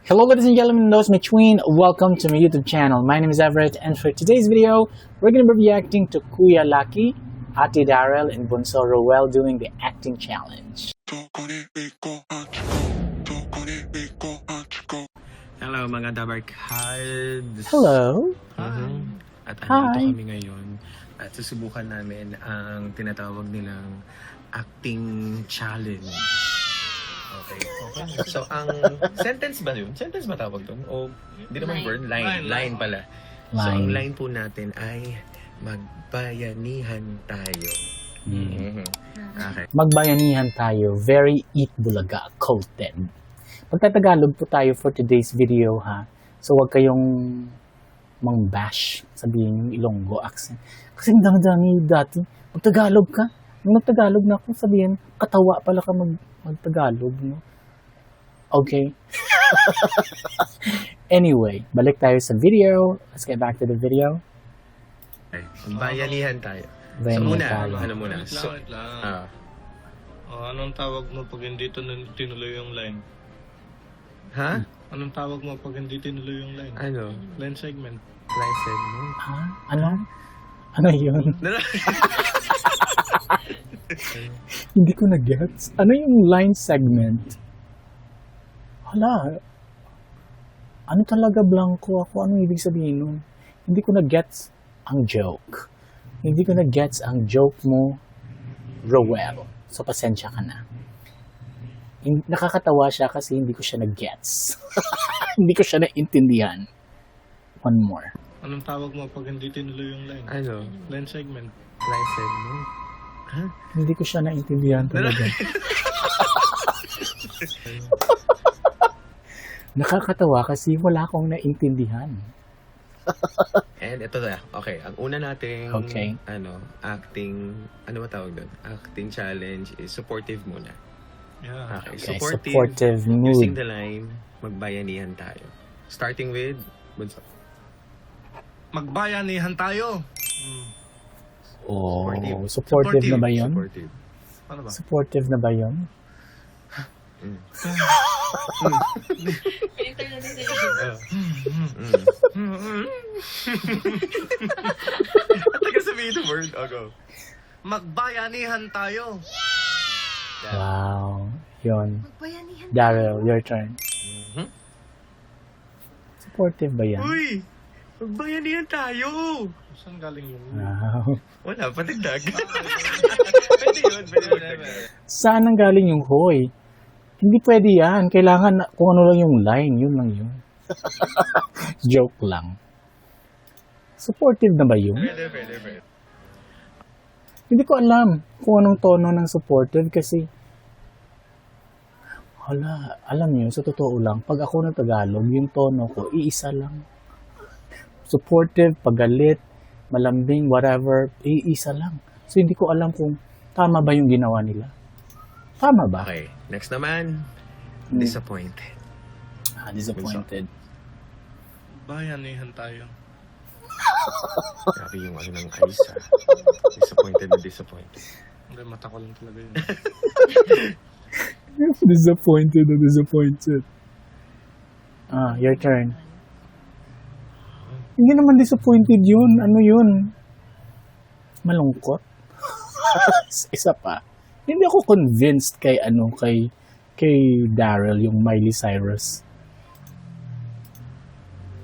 Hello ladies and gentlemen, those between, welcome to my YouTube channel. My name is Everett, and for today's video, we're going to be reacting to Kuya Lucky, Ate Daryl, and Bunso Roel doing the acting challenge. Hello mga Dabarkads! Hello! At Hi. andito kami ngayon at susubukan namin ang tinatawag nilang acting challenge. Okay. So, ang sentence ba yun? Sentence ba tawag doon? O hindi naman word? Line pala. So, ang line po natin ay magbayanihan tayo. Okay. Magbayanihan tayo, very Eat Bulaga quoted. Magtatagalog po tayo for today's video ha. So wag kayong mang-bash, sabihin yung Ilonggo accent. Kasi ang dami-dami dati, magtagalog ka. Nung nagtagalog na ako, sabihin, katawa pala ka magtagalog, no? Okay. Anyway, balik tayo sa video. Let's get back to the video. Okay. Magbayanihan tayo. So, Bayanihan muna, tayo. ano muna? So, Wait lang. Anong tawag mo pag hindi tinuloy yung line? ha? Anong tawag mo pag hindi tinuloy yung line? Ano? Line segment. Line segment? Ha? Ano? Ano yun? Hindi ko na-gets. Ano yung line segment? Hala. Ano talaga blanco ako? Anong ibig sabihin nun? Hindi ko na-gets ang joke. Hindi ko na-gets ang joke mo, Roel. So, pasensya ka na. Nakakatawa siya kasi hindi ko siya na-gets. Hindi ko siya na-intindihan. One more. Anong tawag mo pag hindi tinuloy yung line? Ano? Line segment. Line segment? Ha? Hindi ko siya na-intindihan talaga. Nakakatawa kasi wala akong naintindihan. And ito na. Okay, ang una nating Okay. acting, ano ba tawag doon? Acting challenge is supportive muna. Yeah. Okay, Okay, supportive, supportive using mood. the line, magbayanihan tayo. Starting with, Bunso. Magbayanihan tayo. Oh, Supportive. supportive na ba yun? Supportive. Ano ba? Supportive na ba yun? At taga sabihin the word, go. Magbayanihan tayo. Wow. Yun. Magbayanihan. Daryl, your turn. Mhm. Supportive ba yan? Uy! Magbayanihan tayo! Saan galing yung... Wow. Wala, patagdag. Pwede yun, pwede yun. Saan ang galing yung hoy? Hindi pwede yan. Kailangan kung ano lang yung line, yun lang yun. Joke lang. Supportive na ba yun? Pwede. Hindi ko alam kung anong tono ng supportive kasi alam niyo, sa totoo lang, pag ako ng Tagalog, yung tono ko, iisa lang. Supportive, pagalit, malambing, whatever, iisa lang. So, hindi ko alam kung tama ba yung ginawa nila. Tama ba? Okay, next naman, disappointed. Disappointed. Bayanihan tayo. Grabe yung ano ng eyes, ha? Disappointed na disappointed. Hindi, mata ko lang talaga yun. Disappointed. Your turn. Hindi naman disappointed yun. Ano yun? Malungkot? Isa pa. Hindi ako convinced kay Daryl, yung Miley Cyrus.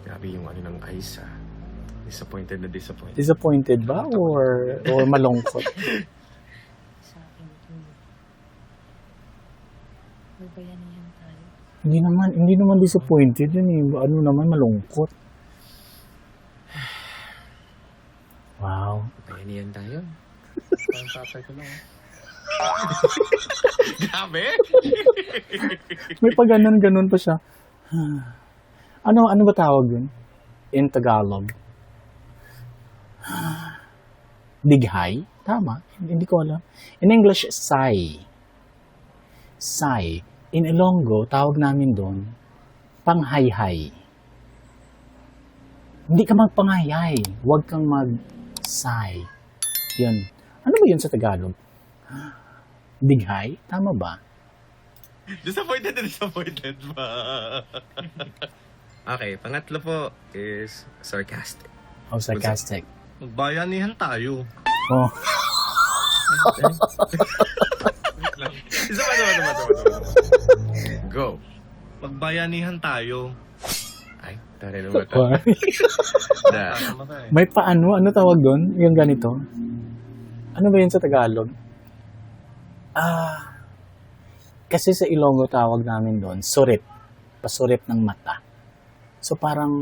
Grabe yung ano ng eyes, ha? Disappointed na disappointed. Disappointed ba? Or malungkot? Sa akin ito. Magbayanihan tayo. Hindi naman disappointed yun eh. Ano naman, malungkot. Wow. Bayanihan tayo. Parang tatay ko lang. Grabe! May pag ganun pa siya. Ano ba tawag yun? In Tagalog. Dighay? Tama. Hindi ko alam. In English, sigh. Sigh. In Ilonggo, tawag namin doon, panghayhay. Hindi ka magpanghayhay. Huwag kang mag-sigh. Yun. Ano ba yun sa Tagalog? Dighay? Tama ba? Disappointed ba? Okay, pangatlo po is sarcastic. Oh, sarcastic. Magbayanihan tayo. Oh, Isa pa. Go. Magbayanihan tayo. Ay, tari naman ito. Da. Tama ka eh. may paano? Ano tawag doon? Yung ganito? Ano ba yun sa Tagalog? Kasi sa Ilonggo tawag namin doon, surit. Pasurit ng mata. So parang,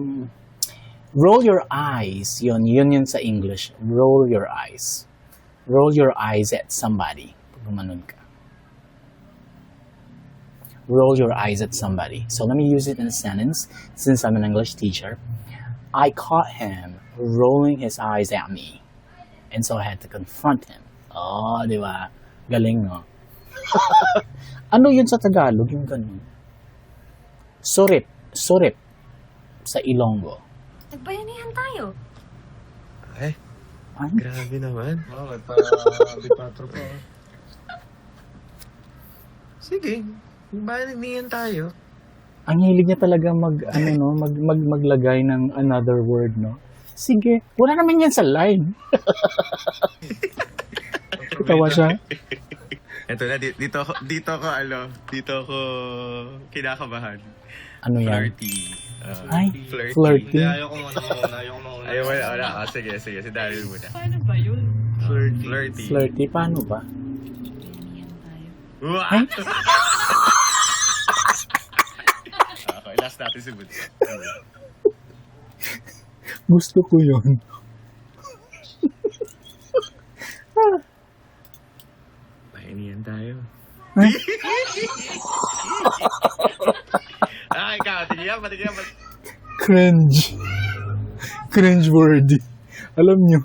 roll your eyes. Yun sa English. Roll your eyes. Roll your eyes at somebody. Pag gumanon ka. Roll your eyes at somebody. So let me use it in a sentence since I'm an English teacher. I caught him rolling his eyes at me. And so I had to confront him. Oh, di ba? Galing, no? Ano yun sa Tagalog? Yung ganun. Surit. Surit. Sa Ilonggo. Nagbayanihan tayo. Ay, Ay, grabe naman. Oh, may pa-dipatro pa. Sige, bayanihan tayo. ang hilig niya talaga maglagay ng another word, no? Sige. Wala naman yan sa line. Tawa siya. Ito na, dito ako kinakabahan. Ano yan? Flirty. Ay, Flirty. flirty. Hindi, ayoko muna. Ayaw mo na. Sige. Si Daryl muna. Paano ba yun? Flirty. Flirty, paano ba? Bayanihan tayo. Wah! Ay? Okay, last natin si Bud. Gusto ko yun. Bayanihan tayo. Ay? Ikaw, tingin pa. Cringe. Cringe-worthy. Alam nyo,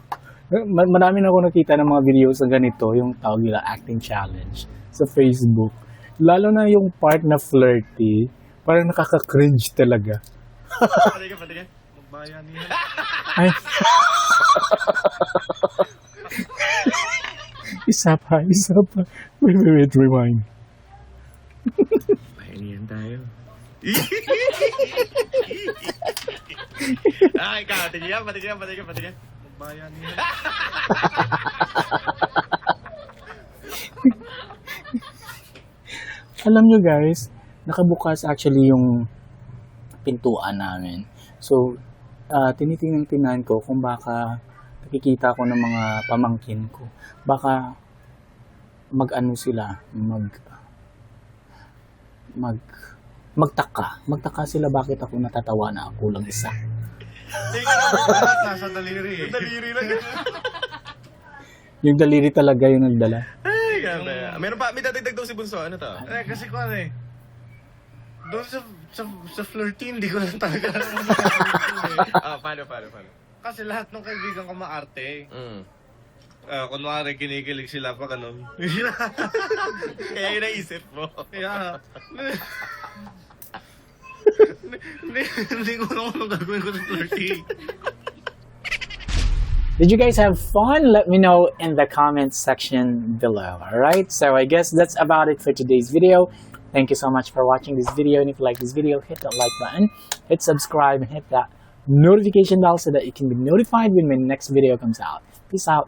marami na ako nakita ng mga videos na ganito, yung tawag nila acting challenge sa Facebook. Lalo na yung part na flirty, parang nakaka-cringe talaga. Patingin. Magbayanihan. Ay. Isa pa. Wait, rewind. Bayanihan tayo. Ikaw, tingin pa. Magbayanihan. Alam nyo guys, nakabukas actually yung pintuan namin. So, tinitingnan ko kung baka nakikita ko ng mga pamangkin ko. Baka mag-ano sila, magtaka sila bakit ako natatawa na ako lang isa. Lahat nasa daliri eh. Daliri lang. Yung daliri talaga yung nagdala. Ay, grabe. Meron pa, may dadagdag daw si Bunso. Ano to? Kasi ko doon sa flirty, hindi ko lang talaga Paano? Kasi lahat ng kaibigan ko maarte. Mm. Kunwari, kinikilig sila pa ganun. Kaya yun naisip mo. Kaya, hindi ko alam anong gagawin ko sa flirty. Did you guys have fun? Let me know in the comments section below. Alright, so I guess that's about it for today's video. Thank you so much for watching this video. And if you like this video, hit that like button, hit subscribe, and hit that notification bell so that you can be notified when my next video comes out. Peace out.